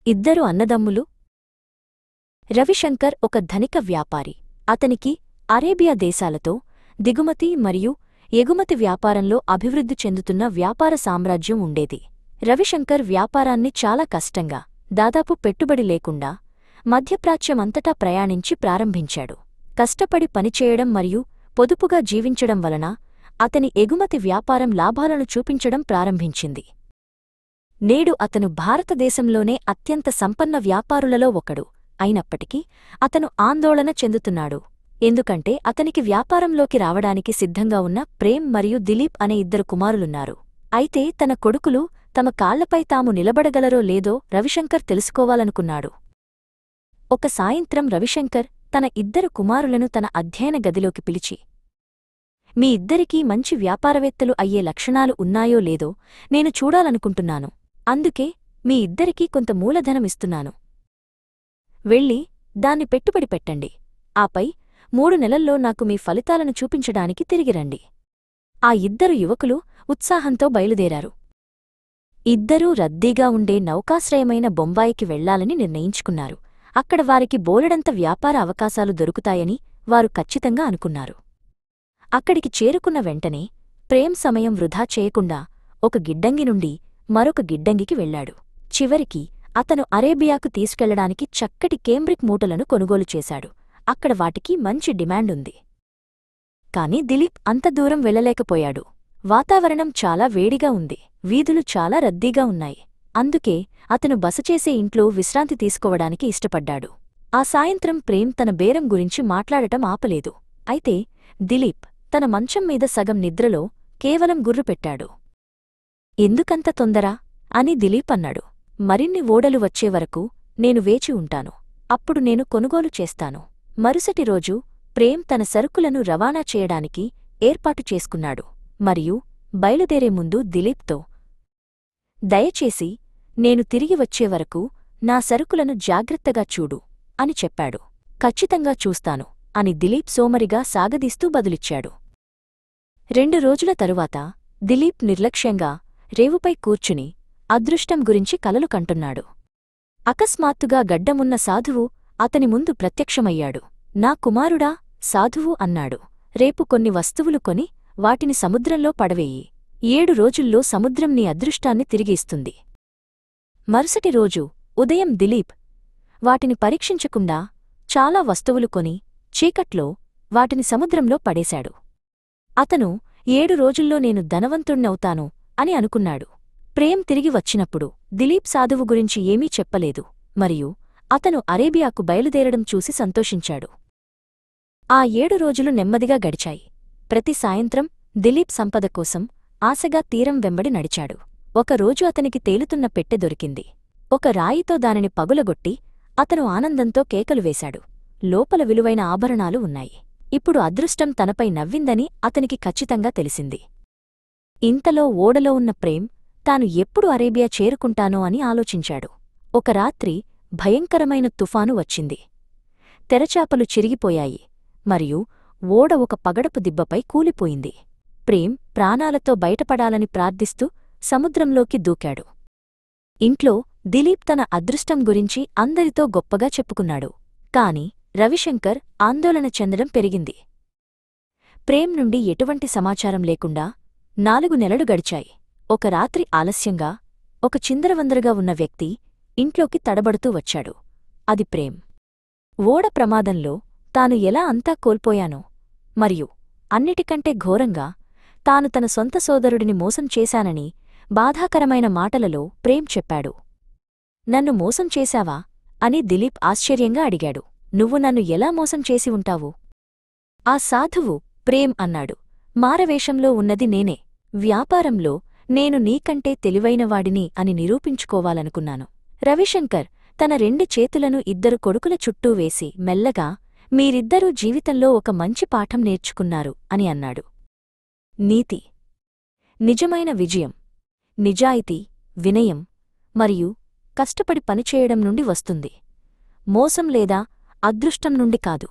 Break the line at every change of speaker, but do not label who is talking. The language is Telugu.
ఇద్దరు అన్నదమ్ములు. రవిశంకర్ ఒక ధనిక వ్యాపారి. అతనికి అరేబియా దేశాలతో దిగుమతి మరియు ఎగుమతి వ్యాపారంలో అభివృద్ధి చెందుతున్న వ్యాపార సామ్రాజ్యం ఉండేది. రవిశంకర్ వ్యాపారాన్ని చాలా కష్టంగా, దాదాపు పెట్టుబడి లేకుండా మధ్యప్రాచ్యమంతటా ప్రయాణించి ప్రారంభించాడు. కష్టపడి పనిచేయడం మరియు పొదుపుగా జీవించడం వలన అతని ఎగుమతి వ్యాపారం లాభాలను చూపించడం ప్రారంభించింది. నేడు అతను భారతదేశంలోనే అత్యంత సంపన్న వ్యాపారులలో ఒకడు. అయినప్పటికీ అతను ఆందోళన చెందుతున్నాడు. ఎందుకంటే అతనికి వ్యాపారంలోకి రావడానికి సిద్ధంగా ఉన్న ప్రేమ్ మరియు దిలీప్ అనే ఇద్దరు కుమారులున్నారు. అయితే తన కొడుకులు తమ కాళ్లపై తాము నిలబడగలరో లేదో రవిశంకర్ తెలుసుకోవాలనుకున్నాడు. ఒక సాయంత్రం రవిశంకర్ తన ఇద్దరు కుమారులను తన అధ్యయన గదిలోకి పిలిచి, మీ ఇద్దరికీ మంచి వ్యాపారవేత్తలు అయ్యే లక్షణాలు ఉన్నాయో లేదో నేను చూడాలనుకుంటున్నాను. అందుకే మీ ఇద్దరికీ కొంత మూలధనమిస్తున్నాను. వెళ్ళి దాన్ని పెట్టుబడి పెట్టండి. ఆపై 3 నెలల్లో నాకు మీ ఫలితాలను చూపించడానికి తిరిగిరండి. ఆ ఇద్దరు యువకులు ఉత్సాహంతో బయలుదేరారు. ఇద్దరూ రద్దీగా ఉండే నౌకాశ్రయమైన బొంబాయికి వెళ్లాలని నిర్ణయించుకున్నారు. అక్కడ వారికి బోలెడంత వ్యాపార అవకాశాలు దొరుకుతాయని వారు ఖచ్చితంగా అనుకున్నారు. అక్కడికి చేరుకున్న వెంటనే ప్రేమ్ సమయం వృధా చేయకుండా ఒక గిడ్డంగి నుండి మరొక గిడ్డంగికి వెళ్లాడు. చివరికి అతను అరేబియాకు తీసుకెళ్లడానికి చక్కటి కేంబ్రిక్ మూటలను కొనుగోలు చేశాడు. అక్కడ వాటికి మంచి డిమాండుంది. కాని దిలీప్ అంత దూరం వెళ్లలేకపోయాడు. వాతావరణం చాలా వేడిగా ఉంది. వీధులు చాలా రద్దీగా ఉన్నాయి. అందుకే అతను బస చేసే ఇంట్లో విశ్రాంతి తీసుకోవడానికి ఇష్టపడ్డాడు. ఆ సాయంత్రం ప్రేమ్ తన బేరం గురించి మాట్లాడటం ఆపలేదు. అయితే దిలీప్ తన మంచం మీద సగం నిద్రలో కేవలం గుర్రు పెట్టాడు. ఎందుకంత తొందర అని దిలీప్ అన్నాడు. మరిన్ని ఓడలు వచ్చేవరకు నేను వేచి ఉంటాను. అప్పుడు నేను కొనుగోలు చేస్తాను. మరుసటి రోజు ప్రేమ్ తన సరుకులను రవాణా చేయడానికి ఏర్పాటు చేసుకున్నాడు మరియు బయలుదేరే ముందు దిలీప్తో, దయచేసి నేను తిరిగి వచ్చేవరకు నా సరుకులను జాగ్రత్తగా చూడు అని చెప్పాడు. ఖచ్చితంగా చూస్తాను అని దిలీప్ సోమరిగా సాగదీస్తూ బదులిచ్చాడు. 2 రోజుల తరువాత దిలీప్ నిర్లక్ష్యంగా రేవుపై కూర్చుని అదృష్టం గురించి కలలు కంటున్నాడు. అకస్మాత్తుగా గడ్డమున్న సాధువు అతని ముందు ప్రత్యక్షమయ్యాడు. నా కుమారుడా సాధువు అన్నాడు. రేపు కొన్ని వస్తువులు కొని వాటిని సముద్రంలో పడవేయి. 7 రోజుల్లో సముద్రం నీ అదృష్టాన్ని తిరిగి ఇస్తుంది. మరుసటి రోజు ఉదయం దిలీప్ వాటిని పరీక్షించకుండా చాలా వస్తువులు కొని చీకట్లో వాటిని సముద్రంలో పడేశాడు. అతను 7 రోజుల్లో నేను ధనవంతుణ్ణవుతాను అని అనుకున్నాడు. ప్రేమ్ తిరిగి వచ్చినప్పుడు దిలీప్ సాధువు గురించి ఏమీ చెప్పలేదు మరియు అతను అరేబియాకు బయలుదేరడం చూసి సంతోషించాడు. ఆ 7 రోజులు నెమ్మదిగా గడిచాయి. ప్రతి సాయంత్రం దిలీప్ సంపద కోసం ఆశగా తీరం వెంబడి నడిచాడు. ఒకరోజు అతనికి తేలుతున్న పెట్టె దొరికింది. ఒక రాయితో దానిని పగులగొట్టి అతను ఆనందంతో కేకలు వేశాడు. లోపల విలువైన ఆభరణాలు ఉన్నాయి. ఇప్పుడు అదృష్టం తనపై నవ్విందని అతనికి ఖచ్చితంగా తెలిసింది. ఇంతలో ఓడలో ఉన్న ప్రేమ్ తాను ఎప్పుడు అరేబియా చేరుకుంటానో అని ఆలోచించాడు. ఒక రాత్రి భయంకరమైన తుఫాను వచ్చింది. తెరచాపలు చిరిగిపోయాయి మరియు ఓడ ఒక పగడపు దిబ్బపై కూలిపోయింది. ప్రేమ్ ప్రాణాలతో బయటపడాలని ప్రార్థిస్తూ సముద్రంలోకి దూకాడు. ఇంట్లో దిలీప్ తన అదృష్టం గురించి అందరితో గొప్పగా చెప్పుకున్నాడు. కాని రవిశంకర్ ఆందోళన చెందడం పెరిగింది. ప్రేమ్ నుండి ఎటువంటి సమాచారం లేకుండా 4 నెలలు గడిచాయి. ఒక రాత్రి ఆలస్యంగా ఒక చిందరవందరగా ఉన్న వ్యక్తి ఇంట్లోకి తడబడుతూ వచ్చాడు. అది ప్రేమ్. ఓడ ప్రమాదంలో తాను ఎలా అంతా కోల్పోయానో మరియు అన్నిటికంటే ఘోరంగా తాను తన సొంత సోదరుడిని మోసం చేశానని బాధాకరమైన మాటలలో ప్రేమ్ చెప్పాడు. నన్ను మోసం చేశావా అని దిలీప్ ఆశ్చర్యంగా అడిగాడు. నువ్వు నన్ను ఎలా మోసం చేసి ఉంటావు? ఆ సాధువు ప్రేమ్ అన్నాడు. మారవేషంలో ఉన్నది నేనే. వ్యాపారంలో నేను నీకంటే తెలివైనవాడిని అని నిరూపించుకోవాలనుకున్నాను. రవిశంకర్ తన 2 చేతులను ఇద్దరు కొడుకుల చుట్టూ వేసి మెల్లగా, మీరిద్దరూ జీవితంలో ఒక మంచి పాఠం నేర్చుకున్నారు అని అన్నాడు. నీతి, నిజమైన విజయం, నిజాయితీ, వినయం మరియు కష్టపడి పనిచేయడం నుండి వస్తుంది. మోసం లేదా అదృష్టం నుండి కాదు.